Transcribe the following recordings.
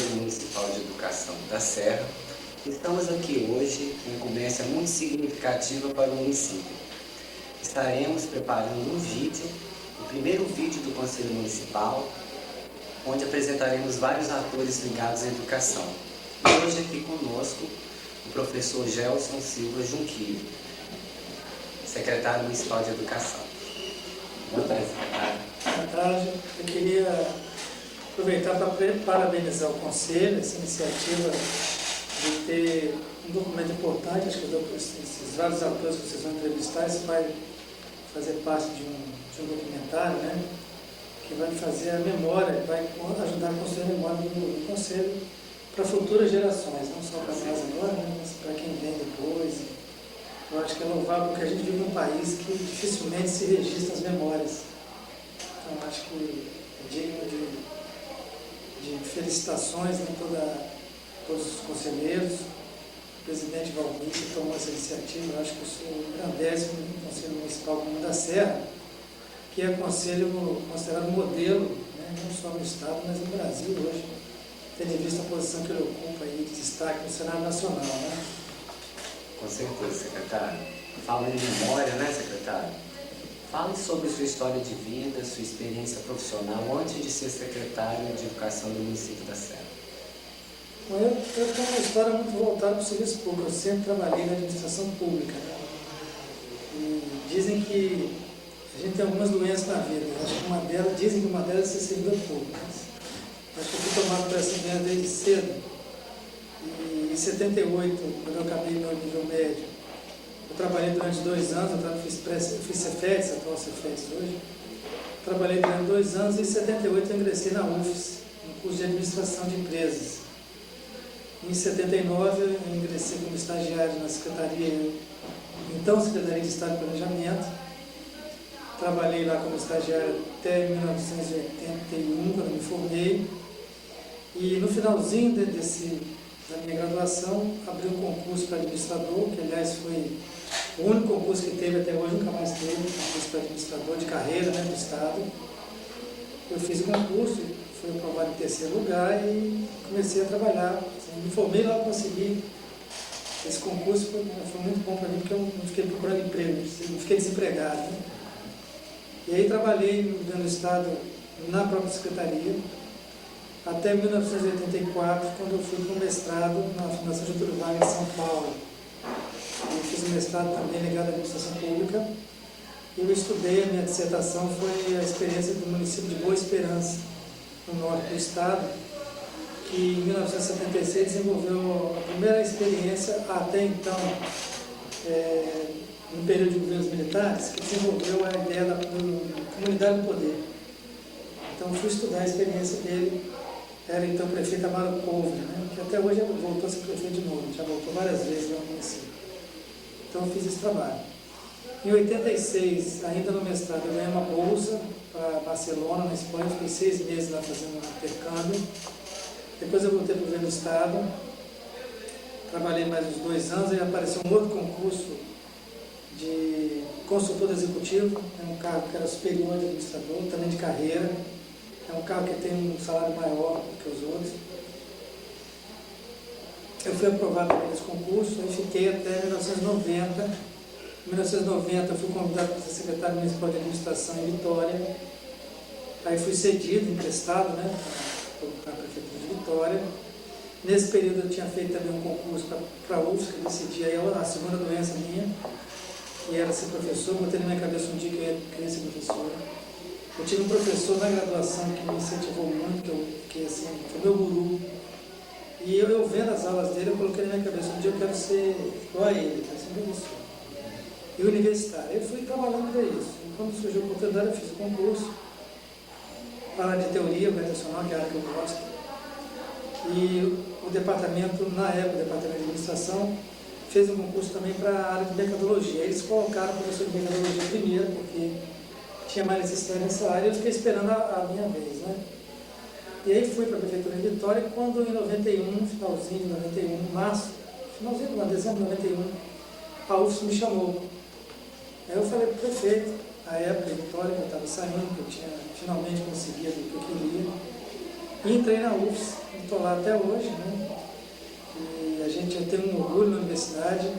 Conselho Municipal de Educação da Serra. Estamos aqui hoje em uma incumbência muito significativa para o município. Estaremos preparando um vídeo, o primeiro vídeo do Conselho Municipal, onde apresentaremos vários atores ligados à educação. E hoje aqui conosco o professor Gelson Silva Junquillo, secretário municipal de Educação. Boa tarde, secretário. Boa tarde. Eu queria aproveitar para parabenizar o Conselho, essa iniciativa de ter um documento importante. Acho que esses vários atores que vocês vão entrevistar, isso vai fazer parte de um documentário, né, que vai fazer a memória, vai ajudar a construir a memória do Conselho para futuras gerações, não só para nós agora, né, mas para quem vem depois. Eu acho que é louvável porque a gente vive num país que dificilmente se registra as memórias. Então, acho que é digno de felicitações, né, todos os conselheiros, o presidente Valmir, que tomou essa iniciativa. Eu acho que isso engrandece o Conselho Municipal Comum da Serra, que é conselho considerado modelo, né, não só no Estado, mas no Brasil hoje, tendo em vista a posição que ele ocupa aí de destaque no cenário nacional, né? Com certeza, secretário. Falando em memória, né, secretário? Fale sobre sua história de vida, sua experiência profissional antes de ser secretário de Educação do município da Serra. Bom, eu tenho uma história muito voltada para o serviço público. Eu sempre trabalhei na administração pública, né? E dizem que a gente tem algumas doenças na vida. Acho que dizem que uma delas é ser servidor público. Acho que eu fui tomado por essa doença desde cedo. E em 78, quando eu acabei meu nível médio, eu trabalhei durante 2 anos, eu fiz Cefetes, atual Cefetes hoje. Trabalhei durante 2 anos e em 78 eu ingressei na UFES, no curso de Administração de Empresas. Em 79 eu ingressei como estagiário na Secretaria, então Secretaria de Estado de Planejamento. Trabalhei lá como estagiário até 1981, quando me formei. E no finalzinho da minha graduação, abri um concurso para administrador, que aliás foi o único concurso que teve até hoje, nunca mais teve, concurso para administrador de carreira, né, do Estado. Eu fiz o concurso, fui aprovado em 3º lugar e comecei a trabalhar. Assim, me formei lá, consegui. Esse concurso foi muito bom para mim, porque eu não fiquei procurando emprego, não fiquei desempregado, né? E aí trabalhei no governo do Estado na própria Secretaria, até 1984, quando eu fui para o mestrado na Fundação Getúlio Vargas, em São Paulo. Eu fiz um mestrado também ligado à administração pública. E eu estudei, a minha dissertação foi a experiência do município de Boa Esperança, no norte do estado, que em 1976 desenvolveu a primeira experiência, até então, no período de governos militares, que desenvolveu a ideia da comunidade do poder. Então, fui estudar a experiência dele. Era então o prefeito Amaro Couve, né, que até hoje voltou a ser prefeito de novo, já voltou várias vezes lá no município. Então, eu fiz esse trabalho. Em 86, ainda no mestrado, eu ganhei uma bolsa para Barcelona, na Espanha. Fiquei 6 meses lá fazendo um intercâmbio. Depois eu voltei para o governo do Estado, trabalhei mais uns 2 anos, e apareceu um outro concurso de consultor executivo, um cargo que era superior de administrador, também de carreira. É um cargo que tem um salário maior do que os outros. Eu fui aprovado nesse concurso e fiquei até 1990. Em 1990 eu fui convidado para ser secretário municipal de administração em Vitória. Aí fui cedido, emprestado, né, para a prefeitura de Vitória. Nesse período eu tinha feito também um concurso para a UFSC, que decidi aí a segunda doença minha, que era ser professor. Botei na minha cabeça um dia que eu queria ser professor. Eu tive um professor na graduação que me incentivou muito, que assim, foi meu guru. E eu vendo as aulas dele, eu coloquei na minha cabeça, um dia eu quero ser igual a ele, quero ser professor. E universitário. Eu fui trabalhando para isso. E quando surgiu a oportunidade, eu fiz o concurso para a área de teoria organizacional, que é a área que eu gosto. E o departamento, na época, o departamento de administração, fez um concurso também para a área de mercadologia. Eles colocaram o professor de mercadologia primeiro, porque tinha mais necessidade nessa área, eu fiquei esperando a minha vez, né? E aí fui para a prefeitura de Vitória, quando em 91, finalzinho de 91, março, finalzinho de dezembro de 91, a UFSC me chamou. Aí eu falei para o prefeito, na época de Vitória, que eu estava saindo, que eu tinha finalmente conseguido o que eu queria, E entrei na UFS, estou lá até hoje, né? E a gente já tem um orgulho na universidade.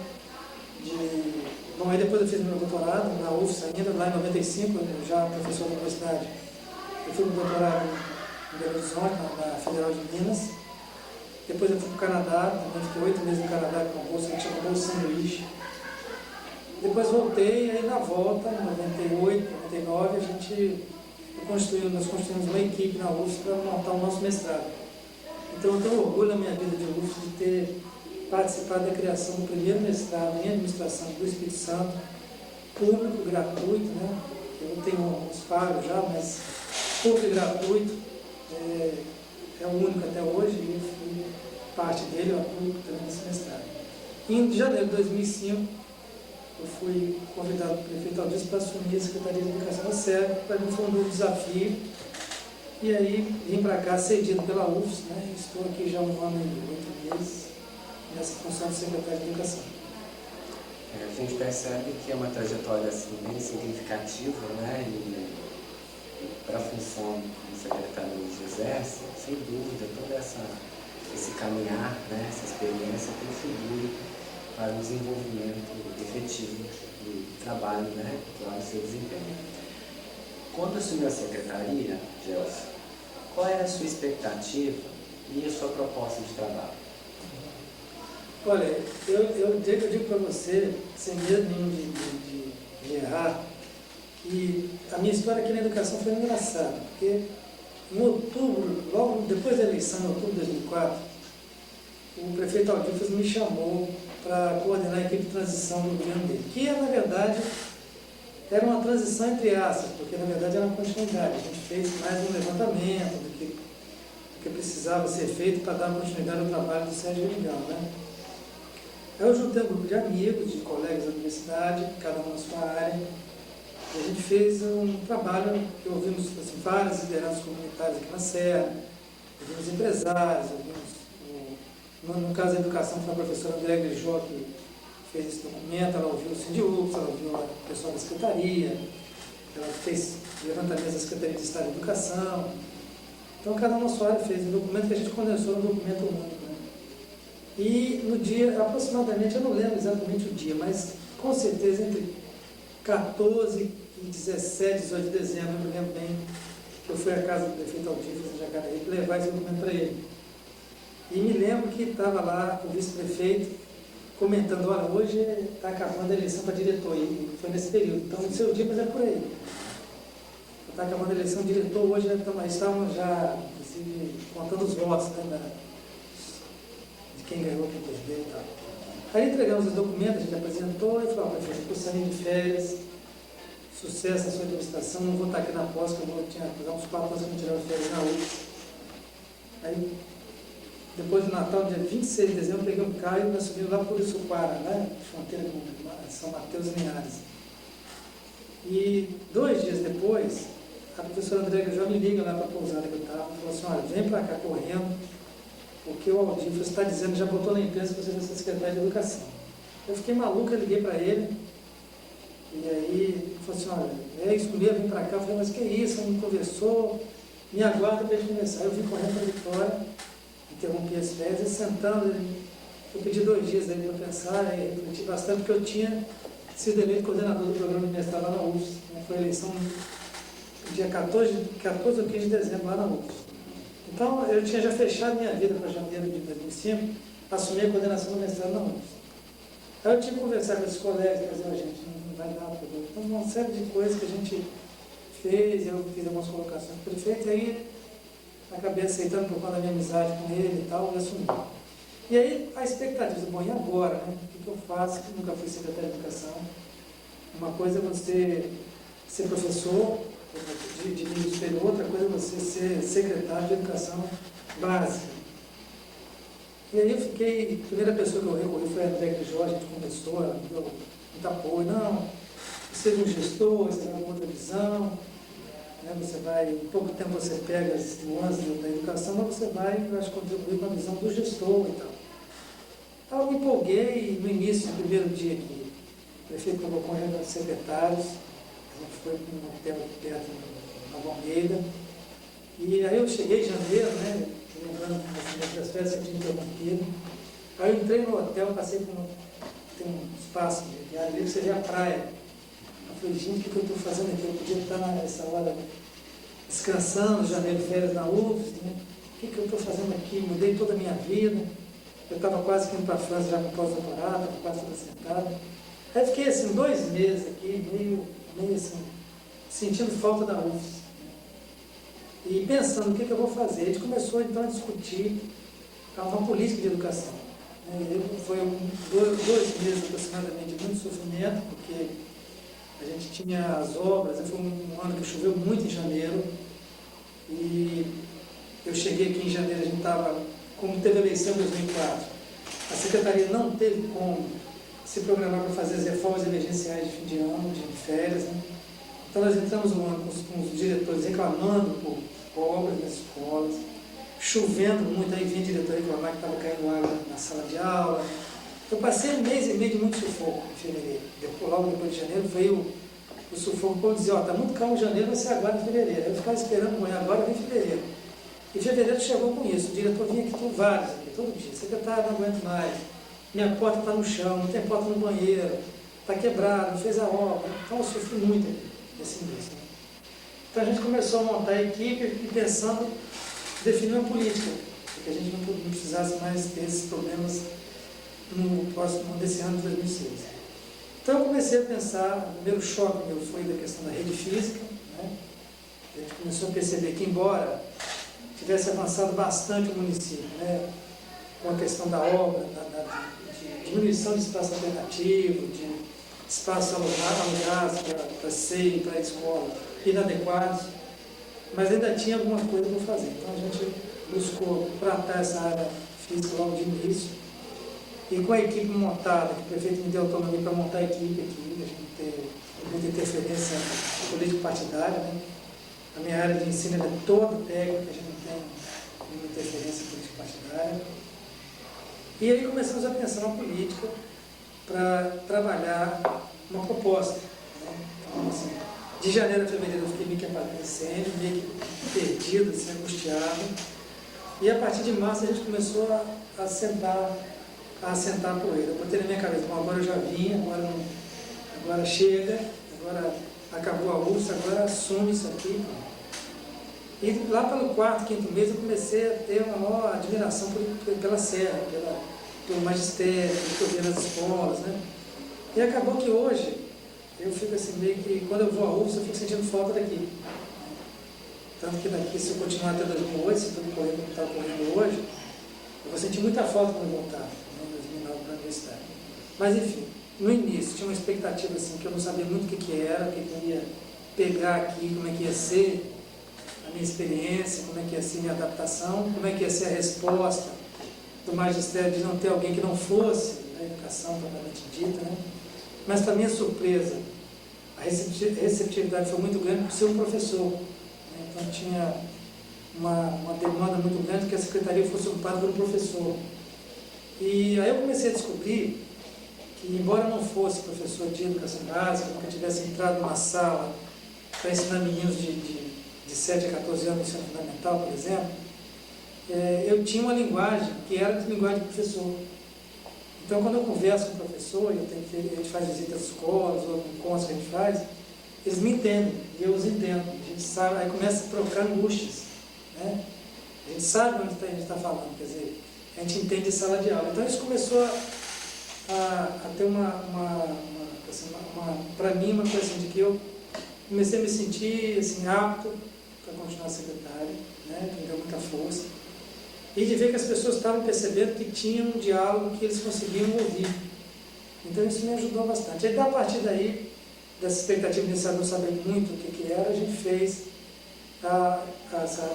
Bom, aí depois eu fiz meu doutorado na UFS ainda, lá em 95, eu já professor da universidade. Eu fui no doutorado em Belo Horizonte, na Federal de Minas. Depois eu fui para o Canadá, também fiquei 8 meses no Canadá com uma bolsa, a gente chama Bolsa São Luís. Depois voltei, aí na volta, em 98, 99, nós construímos uma equipe na UFS para montar o nosso mestrado. Então eu tenho orgulho na minha vida de UFS de ter participado da criação do primeiro mestrado em administração do Espírito Santo, público, gratuito, né? Eu tenho uns pagos já, mas público e gratuito, é o único até hoje, e eu fui parte dele, eu apoio também nesse mestrado. Em janeiro de 2005, eu fui convidado pelo prefeito Aldir para assumir a Secretaria de Educação da Serra. Para mim foi um novo desafio. E aí vim para cá cedido pela UFS, né? Estou aqui já há 1 ano e 8 meses nessa função de secretário de Educação. A gente percebe que é uma trajetória assim, bem significativa, né? E para a função que o secretário hoje exerce, sem dúvida, todo esse caminhar, né? Essa experiência contribui para o desenvolvimento efetivo do trabalho, né? Para o seu desempenho. Quando assumiu a secretaria, Gelson, qual era a sua expectativa e a sua proposta de trabalho? Olha, eu digo para você, sem medo nenhum de errar, que a minha história aqui na educação foi engraçada, porque em outubro, logo depois da eleição, em outubro de 2004, o prefeito Aldir me chamou para coordenar a equipe de transição do governo dele, que na verdade era uma transição entre aspas, porque na verdade era uma continuidade. A gente fez mais um levantamento do que precisava ser feito para dar continuidade ao trabalho do Sérgio Vidigal, né? Aí eu juntei um grupo de amigos, de colegas da universidade, cada um na sua área, e a gente fez um trabalho que ouvimos assim, várias lideranças comunitárias aqui na Serra, ouvimos empresários, no caso da educação foi a professora André Grijó que fez esse documento, ela ouviu o Sindiúps, ela ouviu o pessoal da Secretaria, ela fez levantamento da Secretaria de Estado de Educação. Então cada um na sua área fez um documento que a gente condensou num documento único. Né? E no dia, aproximadamente, eu não lembro exatamente o dia, mas com certeza entre 14 e 17, 18 de dezembro, eu me lembro bem que eu fui à casa do prefeito Aldir em Jacareí para levar esse documento para ele. E me lembro que estava lá o vice-prefeito comentando, olha, hoje está acabando a eleição para diretor, e foi nesse período, então no seu dia, mas é por aí. Está acabando a eleição de diretor, hoje estávamos já, inclusive, contando os votos, né, de quem ganhou, quem perdeu e tal. Aí entregamos os documentos, a gente apresentou e falou, prefeito, estou saindo de férias, sucesso na sua administração, não vou estar aqui na pós, que eu tinha uns 4 anos que eu não tirava férias na UFS. Aí, depois do Natal, dia 26 de dezembro, eu peguei um carro e nós subimos lá por Uriçuquara, né? Fronteira com São Mateus e Linhares. E 2 dias depois, a professora André já me liga lá para a pousada que eu estava e falou assim, olha, vem para cá correndo, porque o Aldir está dizendo, já botou na imprensa que você vai ser secretário de Educação. Eu fiquei maluco, eu liguei para ele, e aí ele falou assim, olha, é isso mesmo, vem para cá. Eu falei, mas que isso, não conversou, me aguarda para a gente conversar. Eu vim correndo para a Vitória, interrompi as férias, e sentando, eu pedi 2 dias dele para pensar, e refleti bastante, porque eu tinha sido eleito coordenador do programa de mestrado lá na UFS. Né? Foi a eleição no dia 14 ou 15 de dezembro lá na UFS. Então, eu tinha já fechado minha vida para janeiro de 2005, assumi a coordenação do mestrado na UFS. Aí eu tinha que conversar com esses colegas, quer dizer, gente, não vai dar para ver. Então, uma série de coisas que a gente fez, eu fiz algumas colocações para o prefeito, e aí acabei aceitando por conta da minha amizade com ele e tal, e assumi. E aí a expectativa, bom, e agora, né? O que eu faço? Eu nunca fui secretário de Educação. Uma coisa é você ser professor de nível superior, outra coisa é você ser secretário de Educação básica. E aí eu fiquei, a primeira pessoa que eu recorri foi a André Grijó, a gente conversou, ela me deu muito apoio. Não, você é um gestor, você tem uma outra visão, né? Você vai, em pouco tempo você pega as nuances da educação, mas você vai, eu acho, contribuir com a visão do gestor e tal. Então eu me empolguei no início, no primeiro dia que o prefeito colocou em secretários, a gente foi para um hotel perto de Nova Almeida, E aí eu cheguei em janeiro, né, lembrando das festas que eu tinha interrompido. Aí eu entrei no hotel, passei por tem um espaço de área livre, você vê a praia. Eu falei, gente, o que eu estou fazendo aqui? Eu podia estar nessa hora descansando, janeiro, férias na UFS, né? O que eu estou fazendo aqui? Mudei toda a minha vida. Eu estava quase indo para a França já com pós-doutorado, estava quase aposentado. Aí fiquei assim, 2 meses aqui, meio assim, sentindo falta da UFS. E pensando o que eu vou fazer. A gente começou então a discutir uma política de educação. Foi 2 meses aproximadamente de muito sofrimento, porque a gente tinha as obras, foi um ano que choveu muito em janeiro, e eu cheguei aqui em janeiro, a gente estava, como teve a eleição em 2004, a Secretaria não teve como se programar para fazer as reformas emergenciais de fim de ano, de férias, né? Então nós entramos no ano com os diretores reclamando por obras nas escolas, chovendo muito, aí vinha diretor reclamar que estava caindo água na sala de aula. Eu passei 1 mês e meio de muito sufoco em fevereiro. Logo depois de janeiro veio o sufoco, para dizer, está muito calmo em janeiro, vai ser agora em fevereiro. Eu ficava esperando amanhã, agora vem fevereiro. E fevereiro chegou com isso, o diretor vinha aqui, vários aqui, todo dia, secretário, não aguento mais, minha porta está no chão, não tem porta no banheiro, está quebrado, não fez a obra. Então eu sofri muito nesse mês. Né? Então a gente começou a montar a equipe e pensando definir uma política, para que a gente não precisasse mais ter esses problemas nesse ano de 2006. Então eu comecei a pensar, o primeiro choque meu foi da questão da rede física, né? A gente começou a perceber que, embora tivesse avançado bastante o município, né, com a questão da obra, de diminuição de espaço alternativo, de espaço alugados para SEI, para a escola, inadequados, mas ainda tinha alguma coisa para fazer. Então a gente buscou tratar essa área física logo de início, e com a equipe montada, que o prefeito me deu autonomia para montar a equipe aqui, a gente ter muita interferência político-partidária, né? A minha área de ensino é toda técnica, a gente não tem nenhuma interferência político-partidária. E aí começamos a pensar uma política para trabalhar uma proposta. Né? Então, assim, de janeiro a fevereiro eu fiquei meio que aparecendo, meio que perdido, assim, angustiado. E a partir de março a gente começou a assentar a poeira. Eu botei na minha cabeça, bom, agora eu já vim, agora chega, agora acabou a UFS, agora assume isso aqui. E lá pelo 4º, 5º mês eu comecei a ter uma maior admiração pela Serra, pelo magistério, pelo que eu via nas escolas, né? E acabou que hoje eu fico assim, meio que, quando eu vou à UFS, eu fico sentindo falta daqui. Tanto que daqui, se eu continuar até 2008, se tudo correr como está correndo hoje, eu vou sentir muita falta quando eu voltar, em 2009, para a universidade. Mas enfim, no início tinha uma expectativa assim, que eu não sabia muito o que era, o que eu ia pegar aqui, como é que ia ser a minha experiência, como é que ia ser a minha adaptação, como é que ia ser a resposta do magistério de não ter alguém que não fosse da educação propriamente dita, né? Mas, para minha surpresa, a receptividade foi muito grande por ser um professor, né? Então tinha uma demanda muito grande que a secretaria fosse ocupada por um professor. E aí eu comecei a descobrir que, embora eu não fosse professor de educação básica, nunca tivesse entrado numa sala para ensinar meninos de 7 a 14 anos no ensino fundamental, por exemplo, eu tinha uma linguagem que era de linguagem de professor. Então, quando eu converso com o professor, a gente faz visita às escolas, ou encontros que a gente faz, eles me entendem, e eu os entendo. A gente sabe, aí começa a trocar angústias, né? A gente sabe onde a gente está falando, quer dizer, a gente entende a sala de aula. Então, isso começou a ter para mim, uma coisa assim, de que eu comecei a me sentir assim, apto para continuar secretário, né? Que me deu muita força. E de ver que as pessoas estavam percebendo que tinha um diálogo que eles conseguiam ouvir. Então isso me ajudou bastante. Aí, a partir daí, dessa expectativa inicial de não saber muito o que era, a gente fez,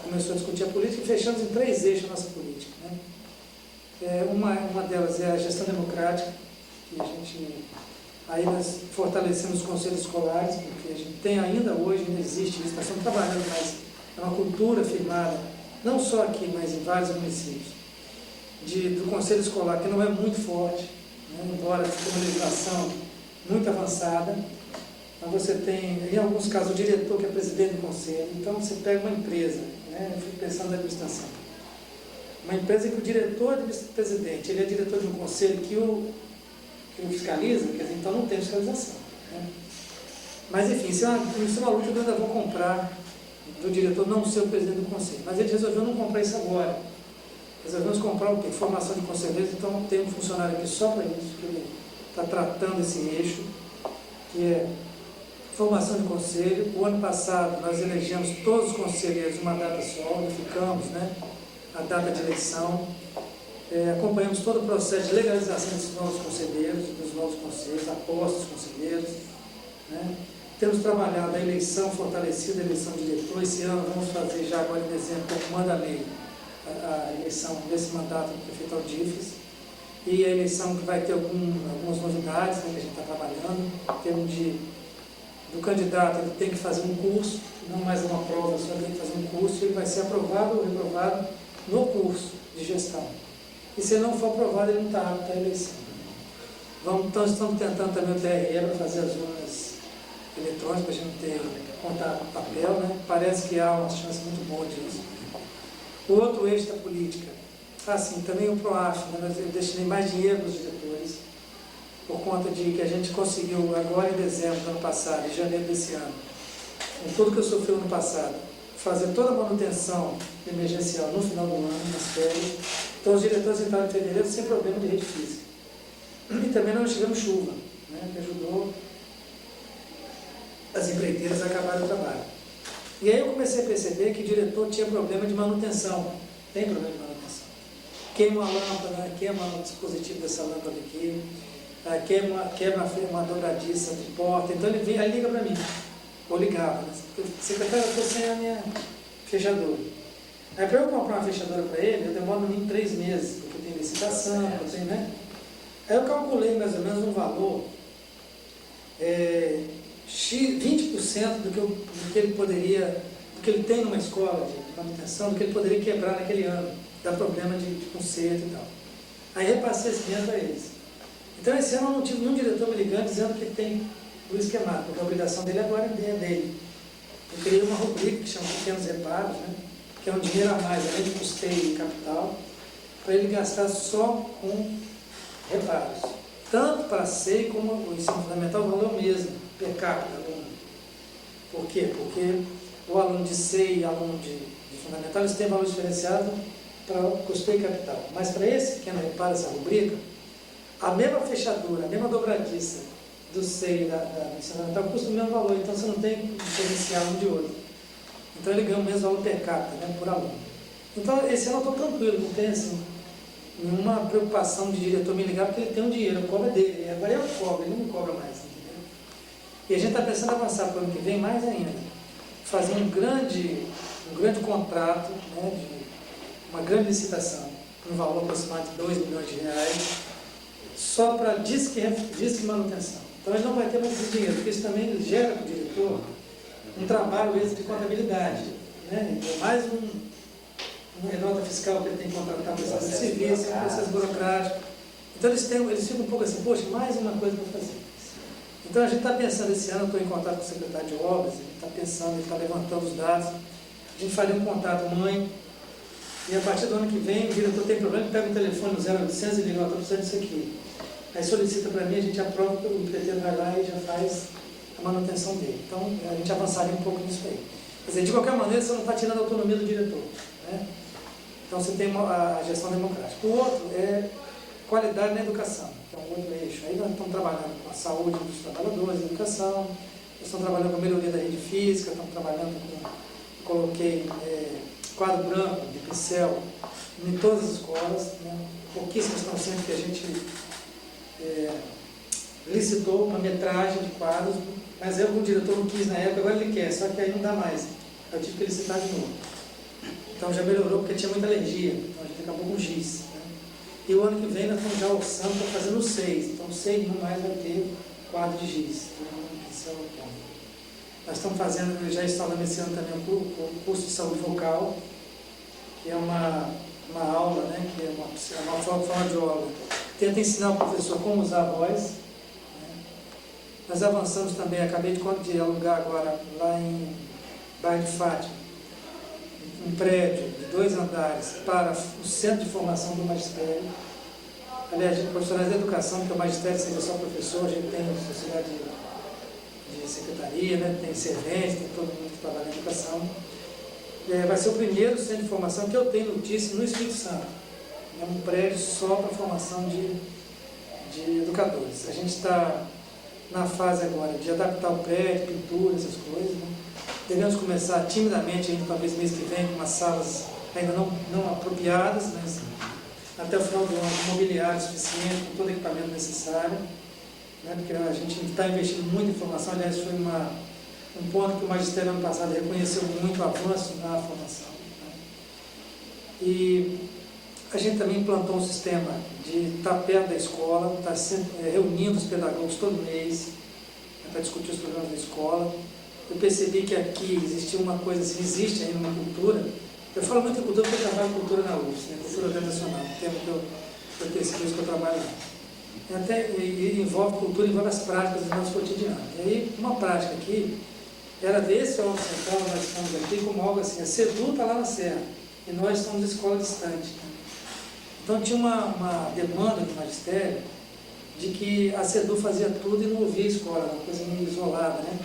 começou a discutir a política e fechamos em 3 eixos a nossa política. Né? Uma delas é a gestão democrática, que aí nós fortalecemos os conselhos escolares, porque a gente tem ainda hoje, ainda existe isso, nós estamos trabalhando, mas é uma cultura firmada, não só aqui, mas em vários municípios, do conselho escolar, que não é muito forte, né? Embora tenha uma legislação muito avançada, mas você tem, em alguns casos, o diretor que é presidente do conselho. Então você pega uma empresa, né? Eu fico pensando na administração. Uma empresa que o diretor-presidente, ele é diretor de um conselho que o fiscaliza, quer dizer, então não tem fiscalização, né? Mas, enfim, isso é uma luta que eu ainda vou comprar do diretor não ser o presidente do conselho. Mas ele resolveu não comprar isso agora. Resolvemos comprar o quê? Formação de conselheiros, então tem um funcionário aqui só para isso, que ele está tratando esse eixo, que é formação de conselho. O ano passado nós elegemos todos os conselheiros uma data só, unificamos, né, a data de eleição, acompanhamos todo o processo de legalização desses novos conselheiros, dos novos conselheiros, apostas dos conselheiros, né. Temos trabalhado a eleição fortalecida, a eleição de diretor. Esse ano vamos fazer já agora em dezembro, como manda a lei, a eleição desse mandato do prefeito Aldifes, e a eleição que vai ter algumas novidades, né, que a gente está trabalhando, em termos do candidato. Ele tem que fazer um curso, não mais uma prova, só tem que fazer um curso, ele vai ser aprovado ou reprovado no curso de gestão. E se ele não for aprovado, ele não está apto à eleição. Então estamos tentando também o TRE para fazer as urnas eletrônicas, para a gente ter contar papel, né? Parece que há uma chance muito boa disso. O outro eixo da política, assim, também o PROAF, né? Eu destinei mais dinheiro para os diretores, por conta de que a gente conseguiu agora em dezembro do ano passado, em janeiro desse ano, com tudo que eu sofri no ano passado, fazer toda a manutenção emergencial no final do ano, nas férias. Então os diretores entraram em fevereiro sem problema de rede física. E também não tivemos chuva, né? Que ajudou as empreiteiras a acabar o trabalho. E aí eu comecei a perceber que o diretor tinha problema de manutenção. Tem problema de manutenção. Queima a lâmpada, queima o dispositivo dessa lâmpada aqui, quebra uma dobradiça de porta. Então ele vem, aí liga para mim, ou ligava, né? Secretário, eu estou sem a minha fechadura. Aí para eu comprar uma fechadura para ele, eu demoro no mínimo 3 meses, porque tem licitação, né? Aí eu calculei mais ou menos um valor, 20% do que ele poderia, do que ele tem numa escola de manutenção, do que ele poderia quebrar naquele ano, dá problema de conserto e tal. Aí repassei esse dinheiro para eles. Então esse ano eu não tive nenhum diretor me ligando dizendo que tem o esquemado, porque a obrigação dele agora é dele. Eu criei uma rubrica que chama Pequenos Reparos, né, que é um dinheiro a mais, além de custeio e capital, para ele gastar só com reparos. Tanto para a SEI como o ensino fundamental, o valor mesmo, per capita, aluno. Por quê? Porque o aluno de SEI e aluno de fundamental, eles têm valor diferenciado para custeio e capital. Mas para esse pequeno reparo, essa rubrica, a mesma fechadura, a mesma dobradiça do SEI e do ensino fundamental custa o mesmo valor, então você não tem diferencial um de outro. Então ele ganha o mesmo valor per capita, né, por aluno. Então esse ano eu estou tranquilo, não tem assim nenhuma preocupação de diretor me ligar, porque ele tem um dinheiro, eu cobro dele. Agora eu cobro, ele não me cobra mais, entendeu? E a gente está pensando em avançar para o ano que vem mais ainda. Fazer um grande contrato, né, de uma grande licitação, um valor aproximado de 2 milhões de reais, só para disque manutenção. Então ele não vai ter mais esse dinheiro, porque isso também gera para o diretor um trabalho extra de contabilidade, né? Então, mais uma nota fiscal que ele tem que contratar para prestador de serviço, um processo burocrático. Então eles ficam um pouco assim, poxa, mais uma coisa para fazer. Então a gente está pensando, esse ano eu estou em contato com o secretário de obras, ele está pensando, ele está levantando os dados, a gente faria um contato mãe, e a partir do ano que vem o diretor tem problema, pega o telefone no 0800 e liga, estou precisando disso aqui. Aí solicita para mim, a gente aprova, o empreiteiro vai lá e já faz a manutenção dele. Então a gente avançaria um pouco nisso aí. Quer dizer, de qualquer maneira, você não está tirando a autonomia do diretor, né? Então você tem a gestão democrática. O outro é qualidade na educação, que é um outro eixo. Aí nós estamos trabalhando com a saúde dos trabalhadores, a educação, nós estamos trabalhando com a melhoria da rede física, estamos trabalhando com, coloquei quadro branco de pincel em todas as escolas, né? Pouquíssimas estão sendo que a gente licitou uma metragem de quadros, mas o diretor não quis na época, agora ele quer, só que aí não dá mais. Eu tive que licitar de novo. Então já melhorou porque tinha muita alergia, então a gente acabou com giz, né? E o ano que vem nós estamos já orçando para fazer no 6, então 6 não mais vai ter quadro de giz. Nós estamos fazendo, já instalando esse ano também o curso de saúde vocal, que é uma aula, né, que é uma forma de aula. Tenta ensinar o professor como usar a voz, né? Nós avançamos também, acabei de alugar agora lá em Bairro de Fátima, um prédio de 2 andares para o Centro de Formação do Magistério. Aliás, profissionais da educação, porque o magistério seria só professor, a gente tem sociedade de secretaria, né? Tem servente, tem todo mundo que trabalha na educação. Vai ser o primeiro centro de formação que eu tenho notícia no Espírito Santo. É um prédio só para formação de educadores. A gente está na fase agora de adaptar o prédio, pintura, essas coisas, né? Devemos começar timidamente, ainda talvez mês que vem, com umas salas ainda não apropriadas, né? Até o final do ano, com mobiliário suficiente, com todo o equipamento necessário, né? Porque a gente está investindo muito em formação. Aliás, foi um ponto que o magistério ano passado reconheceu muito o avanço na formação, né? E a gente também implantou um sistema de estar perto da escola, estar sempre reunindo os pedagogos todo mês, para discutir os problemas da escola. Eu percebi que aqui existia uma coisa, assim, existe ainda uma cultura. Eu falo muito em cultura porque eu trabalho em cultura na UFS, né? Cultura organizacional, o tema que eu pesquiso, que eu trabalho lá. E envolve cultura, envolve as práticas do nosso cotidiano. E aí, uma prática aqui era ver esse órgão central, nós estamos aqui, como algo assim, a CEDU está lá na Serra, e nós estamos em escola distante. Então tinha uma demanda do magistério de que a CEDU fazia tudo e não ouvia a escola, uma coisa meio isolada, né?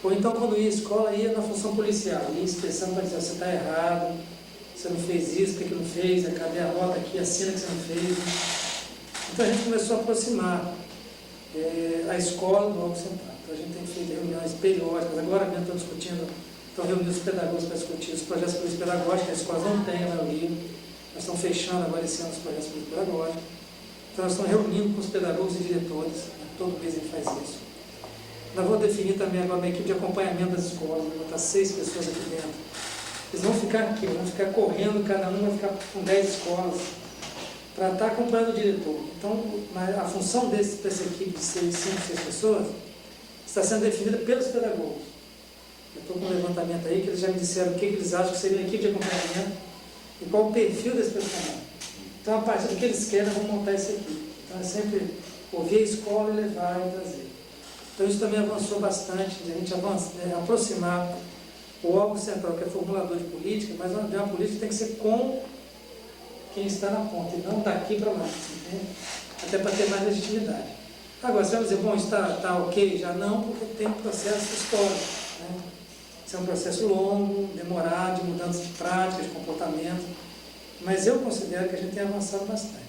Ou então, quando ia à escola, ia na função policial, ia inspeção para dizer: você está errado, você não fez isso, porque não fez, cadê a nota aqui, assina que você não fez. Então a gente começou a aproximar a escola do órgão central. Então a gente tem feito reuniões periódicas, agora mesmo estão reunindo os pedagogos para discutir os projetos de política pedagógica, as escolas não têm a maioria, nós estamos fechando agora esse ano os projetos de política pedagógica. Então nós estamos reunindo com os pedagogos e diretores, né? Todo mês a gente faz isso. Nós vamos definir também agora uma equipe de acompanhamento das escolas, vamos botar 6 pessoas aqui dentro. Eles vão ficar aqui, vão ficar correndo, cada um vai ficar com 10 escolas, para estar acompanhando o diretor. Então, a função dessa equipe de 5, 6 pessoas está sendo definida pelos pedagogos. Eu estou com um levantamento aí, que eles já me disseram o que eles acham que seria uma equipe de acompanhamento e qual o perfil desse profissional. Então, a partir do que eles querem, vamos montar essa equipe. Então, é sempre ouvir a escola e levar e trazer. Então, isso também avançou bastante, a gente aproximar o órgão central, que é formulador de política, mas uma política que tem que ser com quem está na ponta, e não daqui para lá, entende? Até para ter mais legitimidade. Agora, você vai dizer: bom, está ok? Já não, porque tem um processo histórico, né? Isso é um processo longo, demorado, de mudança de prática, de comportamento, mas eu considero que a gente tem avançado bastante.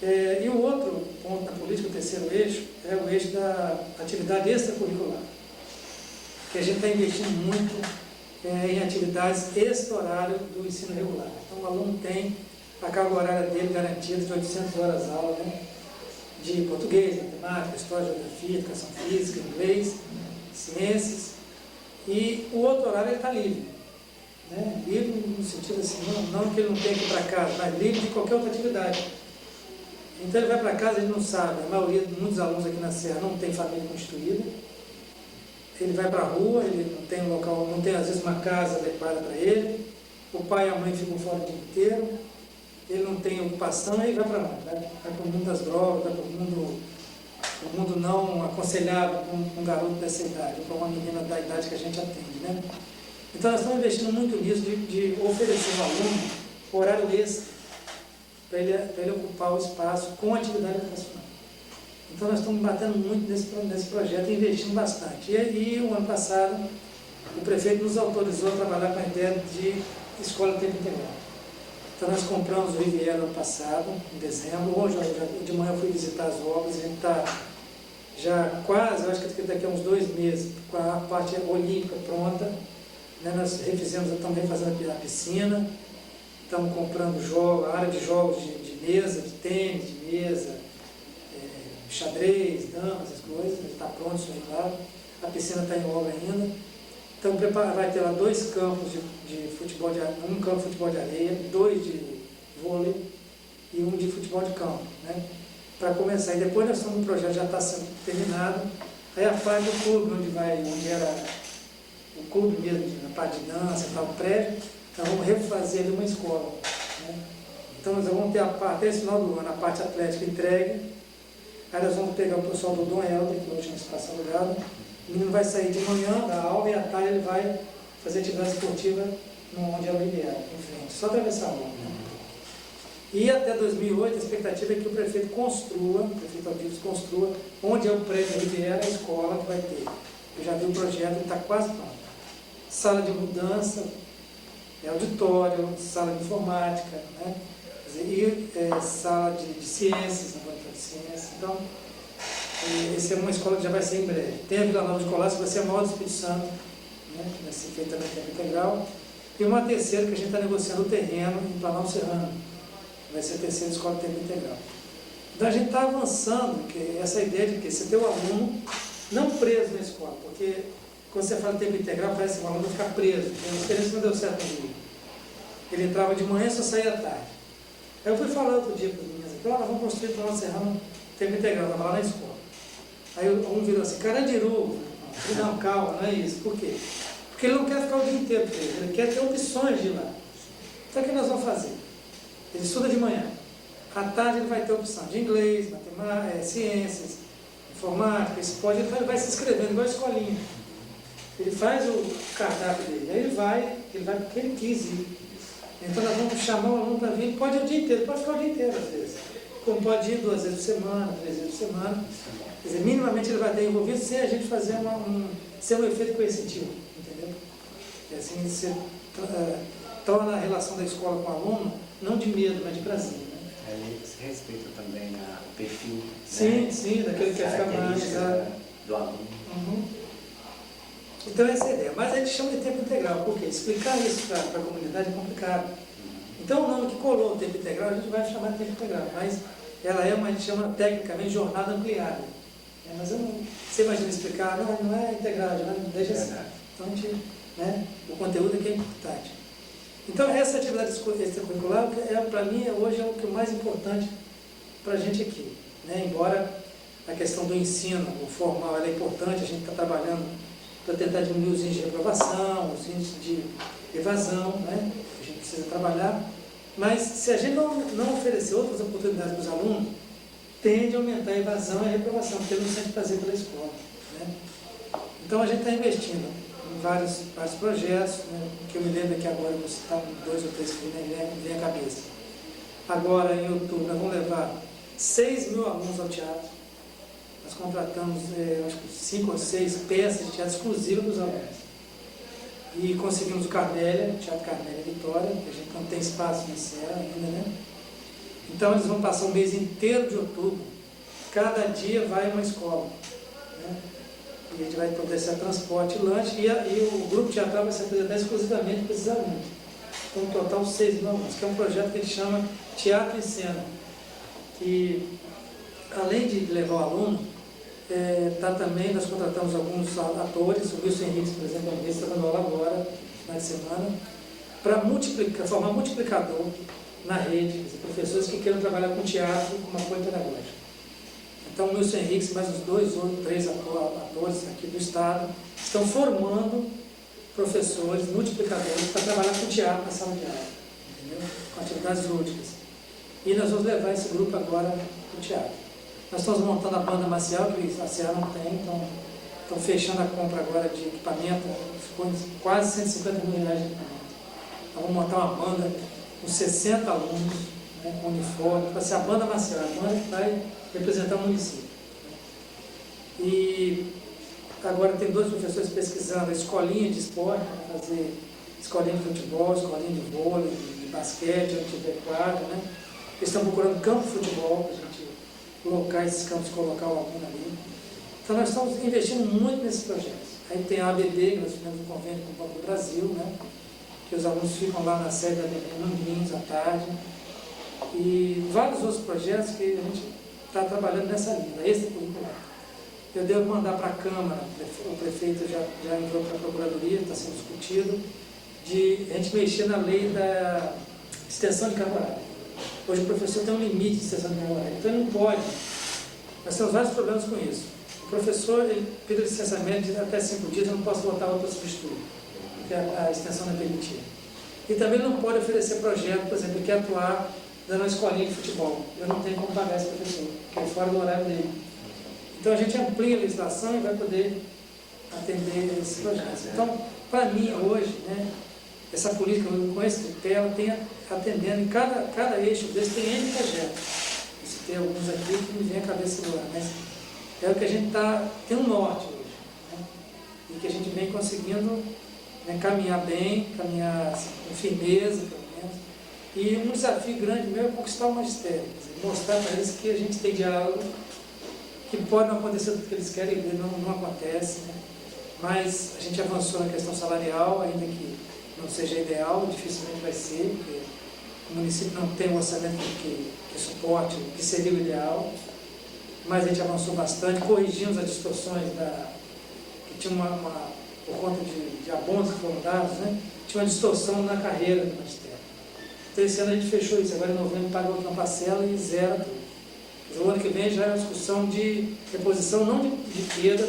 E o outro ponto da política, o terceiro eixo, é o eixo da atividade extracurricular, que a gente está investindo muito em atividades extra-horário do ensino regular. Então, o aluno tem a carga horária dele garantida de 800 horas aula, né? De português, matemática, história, geografia, educação física, inglês, ciências, e o outro horário ele está livre, né? Livre no sentido assim, não que ele não tenha que ir para casa, mas livre de qualquer outra atividade. Então ele vai para casa, ele não sabe, muitos alunos aqui na Serra não tem família constituída, ele vai para a rua, ele não tem um local, não tem às vezes uma casa adequada para ele, o pai e a mãe ficam fora o dia inteiro, ele não tem ocupação, aí vai para onde? Vai para o mundo das drogas, vai para o mundo não aconselhável para um garoto dessa idade, ou para uma menina da idade que a gente atende, né? Então nós estamos investindo muito nisso, de oferecer ao aluno horário extra, para ele ocupar o espaço com atividade educacional. Então nós estamos batendo muito nesse projeto e investindo bastante. E o ano passado, o prefeito nos autorizou a trabalhar com a ideia de escola tempo integral. Então nós compramos o Riviera ano passado, em dezembro. Hoje, de manhã, eu fui visitar as obras, a gente está já quase, eu acho que daqui a uns 2 meses, com a parte olímpica pronta, né? Nós estamos refazendo a piscina, estamos comprando a área de jogos de mesa, de tênis, de mesa, xadrez, damas, essas coisas, está pronto isso aí lá. A piscina está em obra ainda. Então vai ter lá 2 campos de futebol de areia, um campo de futebol de areia, 2 de vôlei e 1 de futebol de campo, né? Para começar. E depois nós estamos no projeto, já está sendo terminado. Aí a parte do clube, onde era o clube mesmo, na parte de dança, tal, o prédio, nós vamos refazer ali uma escola, né? Então nós vamos ter até esse final do ano, a parte atlética entregue. Aí nós vamos pegar o pessoal do Dom Helder, que hoje é um espaço alugado. O menino vai sair de manhã da aula e à tarde ele vai fazer atividade esportiva onde é o ideal, em frente, só atravessar a rua. Né? E até 2008, a expectativa é que o prefeito Aldivos construa, onde é o prédio Riviera, a escola que vai ter. Eu já vi o projeto, ele está quase pronto. Sala de mudança, auditório, sala de informática, né? E sala de ciências, laboratório de ciências. Então, essa é uma escola que já vai ser em breve. Tem a Vila Nova de Colasso, que vai ser a maior do Espírito Santo, né? Que vai ser feita também em tempo integral. E uma terceira que a gente está negociando o terreno em Planalto Serrano. Vai ser a terceira escola de tempo integral. Então a gente está avançando, que essa ideia de que você tem o aluno não preso na escola, porque quando você fala de tempo integral, parece que o aluno ficar preso. A experiência não deu certo comigo. Ele entrava de manhã e só saía à tarde. Aí eu fui falar outro dia para as meninas, nós vamos construir para o nosso Serrano tempo integral, estava lá na escola. Aí um virou assim, Carandiru. Não, calma, não é isso. Por quê? Porque ele não quer ficar o dia inteiro preso, ele quer ter opções de ir lá. Então o que nós vamos fazer? Ele estuda de manhã. À tarde ele vai ter opção de inglês, matemática, ciências, informática, esporte, ele vai se inscrevendo igual a escolinha. Ele faz o cardápio dele, aí ele vai porque ele quis ir. Então nós vamos chamar o aluno para vir, pode ir o dia inteiro, pode ficar o dia inteiro às vezes. Como pode ir 2 vezes por semana, 3 vezes por semana. Quer dizer, minimamente ele vai ter envolvido sem a gente fazer sem um efeito coercitivo, entendeu? E assim você torna a relação da escola com o aluno não de medo, mas de prazer. Né? Aí você respeita também o perfil. Sim, né? sim, daquele que quer ficar mais. Do aluno. Uhum. Então essa é a ideia. Mas a gente chama de tempo integral, porque explicar isso para a comunidade é complicado. Então o nome que colou o tempo integral, a gente vai chamar de tempo integral, mas ela é a gente chama tecnicamente jornada ampliada. Mas eu não, você imagina explicar, não é integral, não deixa assim. Então a gente, né, o conteúdo aqui é importante. Então essa atividade extracurricular, para mim, hoje é o que é mais importante para a gente aqui. Né? Embora a questão do ensino, o formal, ela é importante, a gente está trabalhando para tentar diminuir os índices de reprovação, os índices de evasão, né? A gente precisa trabalhar, mas se a gente não oferecer outras oportunidades para os alunos, tende a aumentar a evasão e a reprovação, porque ele não sente prazer pela escola. Né? Então a gente está investindo em vários projetos, né? Que eu me lembro que agora eu vou citar 2 ou 3 que me vem à cabeça. Agora, em outubro, nós vamos levar 6 mil alunos ao teatro. Nós contratamos, acho que 5 ou 6 peças de teatro exclusivas para os alunos. E conseguimos o Carmélia, o Teatro Carmélia Vitória, que a gente não tem espaço na Serra ainda, né? Então eles vão passar um mês inteiro de outubro, cada dia vai uma escola. Né? E a gente vai poder ser transporte e lanche, e o grupo teatral vai se apresentar exclusivamente para esses alunos. Então, um total 6 mil alunos, que é um projeto que a gente chama Teatro em Cena. Que, além de levar o aluno, também nós contratamos alguns atores, o Wilson Henrique, por exemplo, está dando aula agora, no final de semana, para formar multiplicador na rede, professores que queiram trabalhar com teatro como apoio pedagógico. Então, o Wilson Henrique, mais uns 2 ou 3 atores aqui do estado, estão formando professores, multiplicadores, para trabalhar com teatro na sala de aula, entendeu? Com atividades lúdicas. E nós vamos levar esse grupo agora para o teatro. Nós estamos montando a banda marcial, que a Serra não tem, então estão fechando a compra agora de equipamento, ficou em quase 150 mil reais de equipamento. Então vamos montar uma banda com 60 alunos, né, com uniforme, para ser a banda marcial, a banda que vai representar o município. E agora tem 2 professores pesquisando a escolinha de esporte, para fazer escolinha de futebol, escolinha de vôlei, de basquete, onde tiver quadro, né? Eles estão procurando campo de futebol, para a gente colocar esses campos, colocar o aluno ali. Então nós estamos investindo muito nesses projetos. Aí tem a ABB, que nós fizemos um convênio com o Banco do Brasil, né? Que os alunos ficam lá na sede da ABB no domingo à tarde. E vários outros projetos que a gente está trabalhando nessa linha, extracurricular. Eu devo mandar para a Câmara, o prefeito já enviou para a Procuradoria, está sendo discutido, de a gente mexer na lei da extensão de carga horária. Hoje o professor tem um limite de extensão de carga horária, então ele não pode. Nós temos vários problemas com isso. O professor, ele pede licenciamento de até 5 dias, eu não posso botar outro substituto, porque a extensão não é permitida. E também não pode oferecer projeto, por exemplo, que atuar dando uma escolinha de futebol. Eu não tenho como pagar esse professor, porque é fora do horário dele. Então a gente amplia a legislação e vai poder atender esses projetos. Então, para mim hoje, né, essa política com esse tripé, ela tem atendendo, em cada eixo desse tem N projetos. Tem alguns aqui que me vem à cabeça agora, mas é o que a gente tem um norte hoje, né? E que a gente vem conseguindo, né, caminhar bem, caminhar assim, com firmeza, pelo menos. E um desafio grande meu é conquistar o magistério, mostrar para eles que a gente tem diálogo, que pode não acontecer tudo que eles querem ver, não acontece, né? Mas a gente avançou na questão salarial, ainda que não seja ideal, dificilmente vai ser, porque o município não tem um orçamento que suporte o que seria o ideal, mas a gente avançou bastante, corrigimos as distorções que tinha por conta de abonos que foram dados, né? Tinha uma distorção na carreira do magistério. Então esse ano a gente fechou isso, agora em novembro pagou uma parcela e zera tudo. O ano que vem já é uma discussão de reposição, não de perda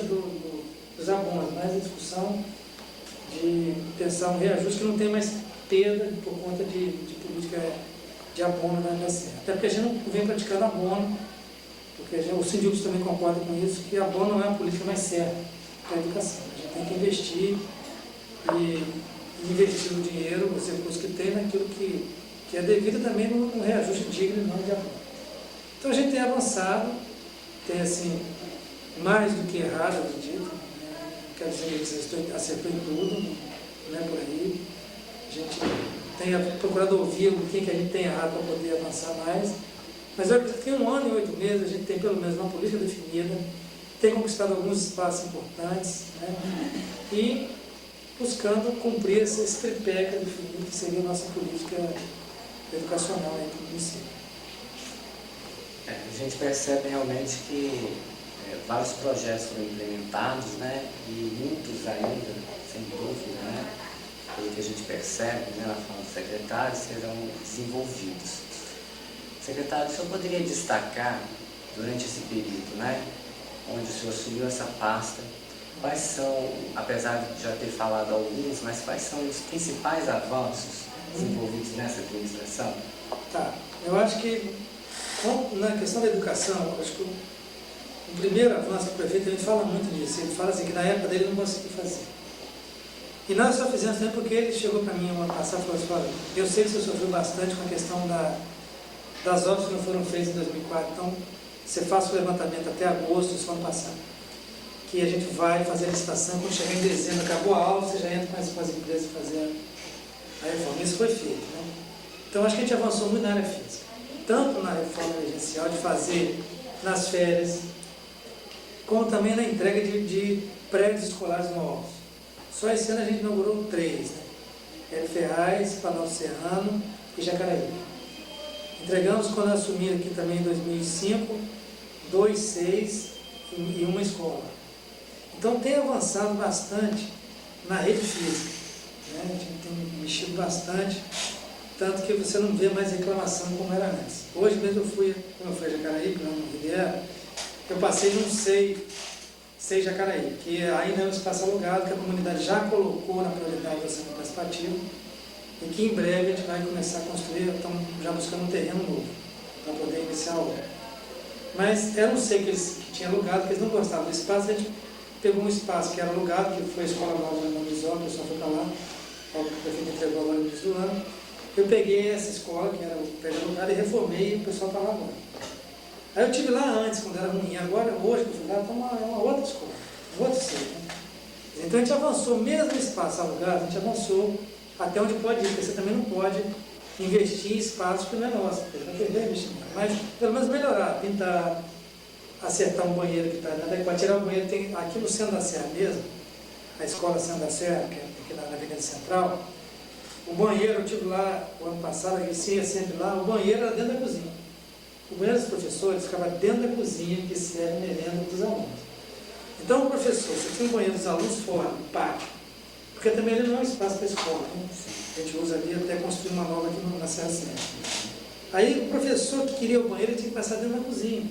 dos abonos, mas a discussão de pensar um reajuste que não tem mais perda por conta de política de abono da ANESER. Até porque a gente não vem praticando abono, porque os síndicos também concordam com isso, que abono não é a política mais certa para a educação. A gente tem que investir e investir o dinheiro, os recursos que tem naquilo que é devido também no reajuste digno e não de abono. Então a gente tem avançado, tem assim, mais do que errado, acredito. Não quero dizer que vocês acertou em tudo, não é por aí. A gente tem procurado ouvir o que a gente tem errado para poder avançar mais. Mas eu acredito que em 1 ano e 8 meses a gente tem pelo menos uma política definida, tem conquistado alguns espaços importantes, né? E buscando cumprir esse tripé que é definido, que seria a nossa política educacional aí no município. A gente percebe realmente que vários projetos foram implementados, né? E muitos ainda, sem dúvida, né? Pelo que a gente percebe, né, na fala do secretário, serão desenvolvidos. Secretário, o senhor poderia destacar, durante esse período, né, onde o senhor assumiu essa pasta, quais são, apesar de já ter falado alguns, mas quais são os principais avanços desenvolvidos nessa administração? Tá, eu acho que, na questão da educação, acho que o primeiro avanço que o prefeito, ele fala muito disso, ele fala assim, que na época dele não conseguiu fazer. E nós só fizemos tempo porque ele chegou para mim uma passada e falou assim, olha, eu sei que você sofreu bastante com a questão das obras que não foram feitas em 2004, então você faça o levantamento até agosto do ano passado, que a gente vai fazer a licitação, quando chegar em dezembro, acabou a aula, você já entra com as empresas fazer a reforma. Isso foi feito, né? Então acho que a gente avançou muito na área física, tanto na reforma emergencial, de fazer nas férias, como também na entrega de prédios escolares novos. Só esse ano a gente inaugurou 3, né? Hélio Ferraz, Planalto Serrano e Jacaraí. Entregamos, quando eu assumi aqui também em 2005, 2, 6 e uma escola. Então tem avançado bastante na rede física, né? A gente tem mexido bastante, tanto que você não vê mais reclamação como era antes. Hoje mesmo como eu fui a Jacaraí, lá no Riviera, eu passei num SEI Jacaraí, que ainda é um espaço alugado, que a comunidade já colocou na prioridade do orçamento participativo, e que em breve a gente vai começar a construir, estamos já buscando um terreno novo, para poder iniciar a obra. Mas era um SEI que tinha alugado, que eles não gostavam do espaço, a gente pegou um espaço que era alugado, que foi a Escola Nova de Manizó, o pessoal foi para lá, o prefeito entregou agora no início do ano. Eu peguei essa escola, que era o prédio alugado, e reformei, e o pessoal está lá agora. Aí eu estive lá antes, quando era ruim, agora, hoje que eu fui lá, então é uma outra escola, um outro SEI, né? Então a gente avançou, mesmo no espaço alugado, a gente avançou até onde pode ir, porque você também não pode investir em espaços que não é nosso, porque não tem investimento. Mas pelo menos melhorar, pintar, acertar um banheiro que está para tirar o banheiro, tem aqui no centro da Serra mesmo, a escola Centro da Serra, que é aqui na Avenida Central, o banheiro, eu estive lá o ano passado, eu ia sempre lá, o banheiro era dentro da cozinha. O banheiro dos professores ficava dentro da cozinha, que serve merenda para os alunos. Então o professor, você tinha um banheiro dos alunos fora, no pátio, porque também ele não é um espaço para a escola, né? A gente usa ali até construir uma nova aqui na Serra Centro. Aí o professor que queria o banheiro, ele tinha que passar dentro da cozinha.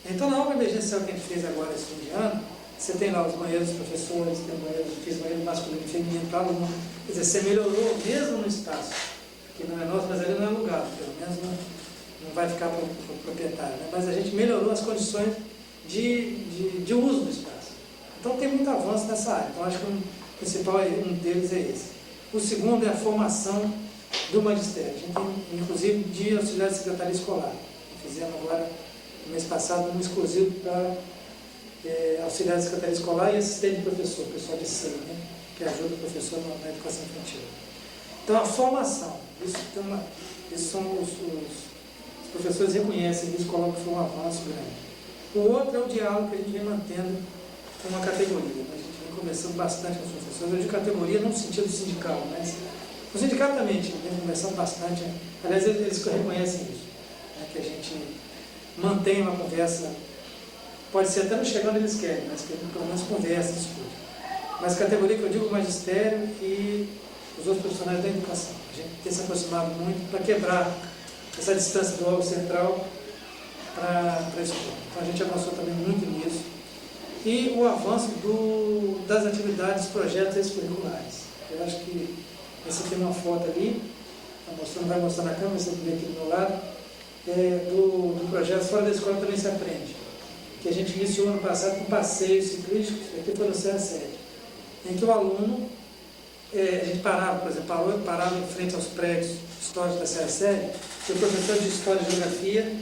Então na obra emergencial que a gente fez agora esse fim de ano, você tem lá os banheiros dos professores, tem fiz banheiro masculino e feminino para aluno. Quer dizer, você melhorou mesmo no espaço, que não é nosso, mas ali não é alugado, pelo menos não vai ficar para o proprietário, né? Mas a gente melhorou as condições de uso do espaço. Então tem muito avanço nessa área. Então acho que o principal um deles é esse. O segundo é a formação do magistério. A gente tem, inclusive, de auxiliar de secretaria escolar. Fizemos agora, no mês passado, um exclusivo para auxiliar de secretaria escolar e assistente de professor, pessoal de SEI, né, que ajuda o professor na educação infantil. Então, a formação, isso são os professores reconhecem, eles colocam que foi um avanço grande. O outro é o diálogo que a gente vem mantendo com a categoria. A gente vem conversando bastante com os professores, eu de categoria não no sentido sindical, mas o sindicato também vem conversando bastante. Aliás, eles reconhecem isso, né, que a gente mantém uma conversa, pode ser até não chegando eles querem, mas que pelo menos conversa, discute. Mas categoria que eu digo, o magistério e os outros profissionais da educação. A gente tem se aproximado muito para quebrar essa distância do órgão central para a escola. Então a gente avançou também muito nisso. E o avanço das atividades, projetos extracurriculares. Eu acho que essa aqui é uma foto ali, não vai mostrar na câmera, você vê aqui do meu lado, do projeto Fora da Escola Também Se Aprende, que a gente iniciou ano passado com passeios ciclísticos, aqui foi no CA7, em que o aluno, a gente parava, por exemplo, parava em frente aos prédios históricos da CA7, e o professor de História e Geografia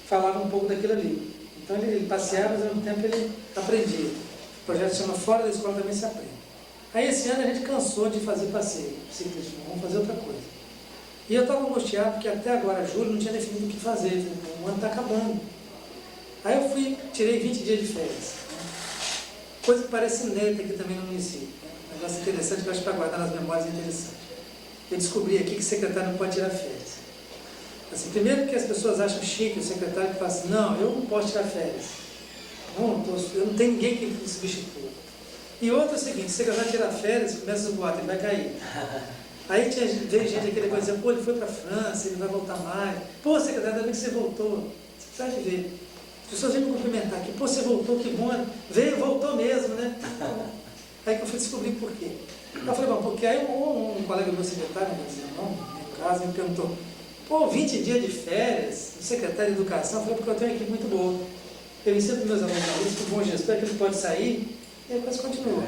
falava um pouco daquilo ali. Então ele passeava, mas ao mesmo tempo ele aprendia. O projeto se chama Fora da Escola Também Se Aprende. Aí esse ano a gente cansou de fazer passeio ciclístico, vamos fazer outra coisa. E eu estava angustiado porque até agora, julho, não tinha definido o que fazer, o ano está acabando. Aí eu tirei 20 dias de férias, né? Coisa que parece inédita aqui também no município, né? Um negócio interessante que eu acho que para guardar nas memórias é interessante. Eu descobri aqui que o secretário não pode tirar férias. Assim, primeiro que as pessoas acham chique o secretário que fala assim, não, eu não posso tirar férias. Eu não tenho ninguém que me substitua. E outro é o seguinte, se o secretário tirar férias, começa a boato, ele vai cair. Aí veio gente aqui depois dizendo, pô, ele foi para a França, ele vai voltar mais. Pô, secretário, ainda bem que você voltou. Você precisa de ver. As pessoas vêm me cumprimentar aqui, pô, você voltou, que bom. Veio, voltou mesmo, né? Aí que eu fui descobrir por quê. Eu falei, bom, porque aí um colega do meu secretário, não vou dizer não, no meu caso, me perguntou, pô, 20 dias de férias, o secretário de Educação, eu falei, porque eu tenho uma equipe muito boa. Eu ensino para meus alunos, que o bom gestor é que ele pode sair, e a coisa continua.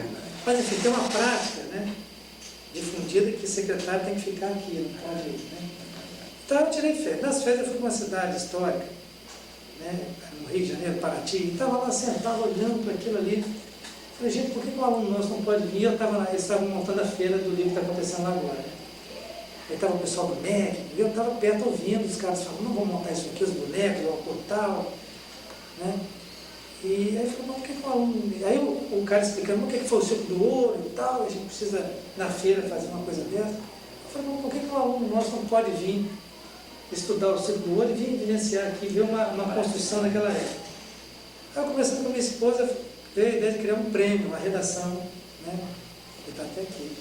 Mas, enfim, tem uma prática, né, difundida que o secretário tem que ficar aqui, não pode ir, né? Então, eu tirei férias. Nas férias, eu fui para uma cidade histórica, né, no Rio de Janeiro, Paraty, e estava lá sentado, olhando para aquilo ali. Falei, gente, por que o aluno nosso não pode vir? Eu estava lá, eles estavam montando a feira do livro que está acontecendo lá agora. Aí estava o pessoal do MEC, e eu estava perto ouvindo os caras falando, não vamos montar isso aqui, os bonecos, o portal, né? E aí eu falei, mas por que o aluno... Aí o cara explicando, o que foi o ciclo do ouro e tal, a gente precisa, na feira, fazer uma coisa dessa. Eu falei, mas por que o aluno nosso não pode vir estudar o ciclo do ouro e vir vivenciar aqui, ver uma construção daquela época? Aí eu conversando com a minha esposa, veio a ideia de criar um prêmio, uma redação, né? Ele está até aqui.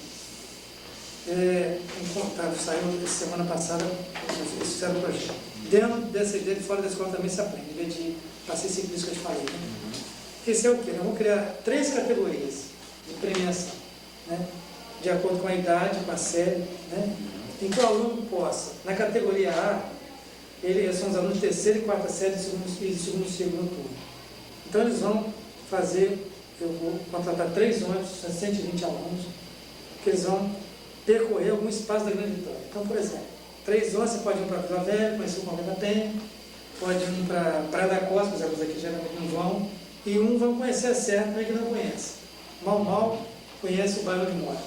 Saiu semana passada, eles fizeram um projeto. Dentro dessa ideia de Fora da Escola Também Se Aprende, em vez de passeio ciclístico que eu te falei. Né? Esse é o quê? Nós vamos criar 3 categorias de premiação, né? De acordo com a idade, com a série, né? Em que o aluno possa, na categoria A, eles são os alunos de 3ª e 4ª série e segundo turno. Então eles vão fazer, eu vou contratar 3 ônibus, 120 alunos, que eles vão percorrer algum espaço da Grande Vitória. Então, por exemplo, 3 ônibus, você pode ir para Vila Velha, conhecer o Convento da Penha, pode ir para Praia da Costa, os alunos aqui geralmente não vão, e vão conhecer a Serra também que não conhece. Mal conhece o bairro de Mora.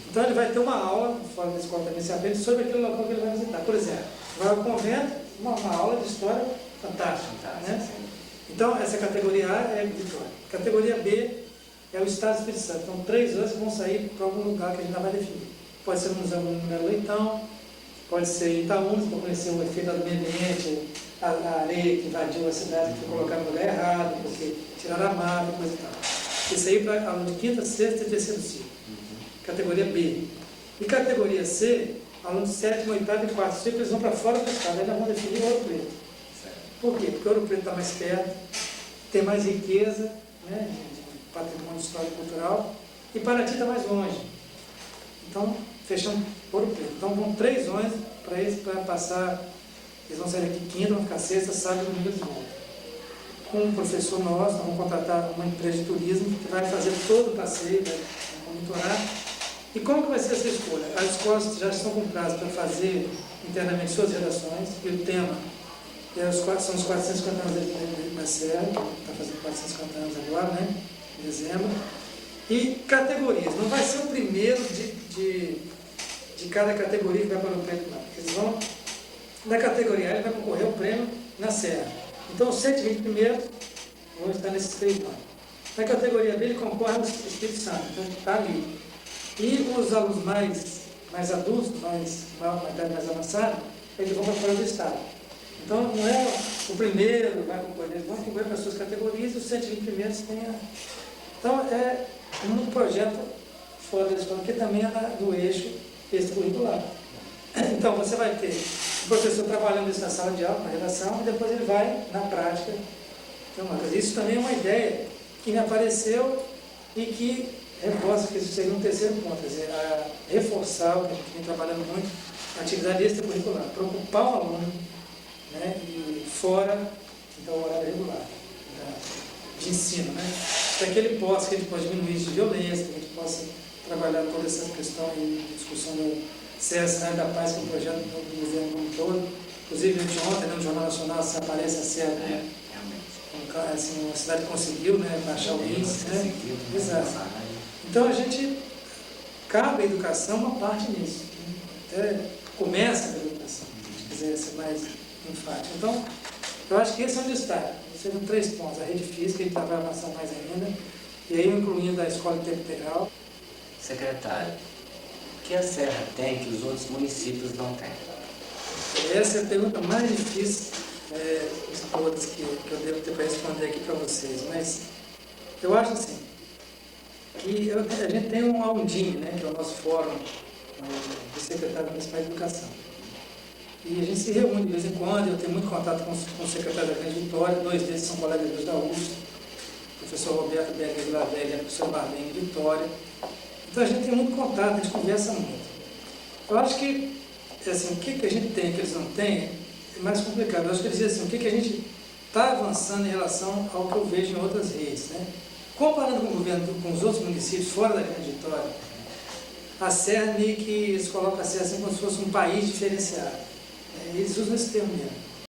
Então ele vai ter uma aula, fora da escola também se aprende, sobre aquele local que ele vai visitar. Por exemplo, vai ao convento, uma aula de história fantástica. Né? Então, essa categoria A é Vitória. Categoria B é o Estado do Espírito Santo. Então, 3 ônibus vão sair para algum lugar que a gente não vai definir. Pode ser no Museu do Leitão, pode ser em Itaúna, para conhecer o efeito do meio ambiente, a areia que invadiu a cidade, que foi colocada no lugar errado, porque tiraram a mata, coisa e tal. Isso aí para aluno de 5ª, 6ª e 3º ciclo. Categoria B. E categoria C, aluno de 7º, 8º e 4º ciclo, eles vão para fora do estado, aí nós vamos definir Ouro Preto. Por quê? Porque Ouro Preto está mais perto, tem mais riqueza, né, de patrimônio histórico e cultural, e Paraty está mais longe. Então, fechamos Ouro Preto. Então, vão 3 ônibus para eles, para passar, eles vão sair daqui quinta, vão ficar sexta, sábado e domingo eles voltam. Com um professor nosso, nós vamos contratar uma empresa de turismo que vai fazer todo o passeio, vai monitorar, E como que vai ser essa escolha? As escolas já estão com prazo para fazer internamente suas redações, e o tema são os 450 anos da Serra, está fazendo 450 anos agora, né? Em dezembro. E categorias, não vai ser o primeiro de cada categoria que vai para o prêmio lá. Eles vão, na categoria A, ele vai concorrer ao prêmio na Serra. Então, os 120 primeiros vão estar nesses 3 nomes. Na categoria B, ele concorre ao Espírito Santo, então está ali. E os alunos mais adultos, uma idade mais avançada, eles vão para fora do estado. Então, não é o primeiro que vai concorrer, eles vão concorrer para as suas categorias e os 120 primeiros têm a... Então, é um projeto fora da escola, que também é do eixo extracurricular. Então, você vai ter o professor trabalhando na sala de aula, na redação, e depois ele vai na prática. Então, isso também é uma ideia que me apareceu e que reforça que isso seria um terceiro ponto, quer dizer, reforçar o que a gente vem trabalhando muito, a atividade extracurricular, preocupar o aluno, né, e fora da horário regular de ensino, né, para que ele possa, que a gente possa diminuir de violência, que a gente possa trabalhar toda essa questão de discussão do CSA da Paz, que é um projeto do governo como um todo. Inclusive, ontem, no Jornal Nacional, se aparece a Serra, né? Assim, a cidade conseguiu, né, baixar o índice, né? Exato. Então, a gente, cabe a educação uma parte nisso. Né? Até começa pela educação, se a gente quiser ser mais enfático. Então, eu acho que esse é um destaque. Seriam 3 pontos. A rede física, a gente vai avançar mais ainda, e aí incluindo a escola integral. Secretário, o que a Serra tem que os outros municípios não têm? Essa é a pergunta mais difícil de todas que eu devo ter para responder aqui para vocês, mas eu acho assim, que a gente tem um AUNDIM, né, que é o nosso fórum do secretário municipal de educação. E a gente se reúne de vez em quando, eu tenho muito contato com o secretário da Grande Vitória, 2 deles são colegas meus da USP, o professor Roberto Berger de La Velha e o professor Marlene de Vitória. Então a gente tem muito contato, a gente conversa muito. Eu acho que, assim, o que a gente tem que eles não têm é mais complicado. Eu acho que eles dizem assim, o que a gente está avançando em relação ao que eu vejo em outras redes, né? Comparando com o governo, com os outros municípios fora da Grande Vitória, a Serra meio que eles colocam a Serra assim como se fosse um país diferenciado. Eles usam esse termo mesmo.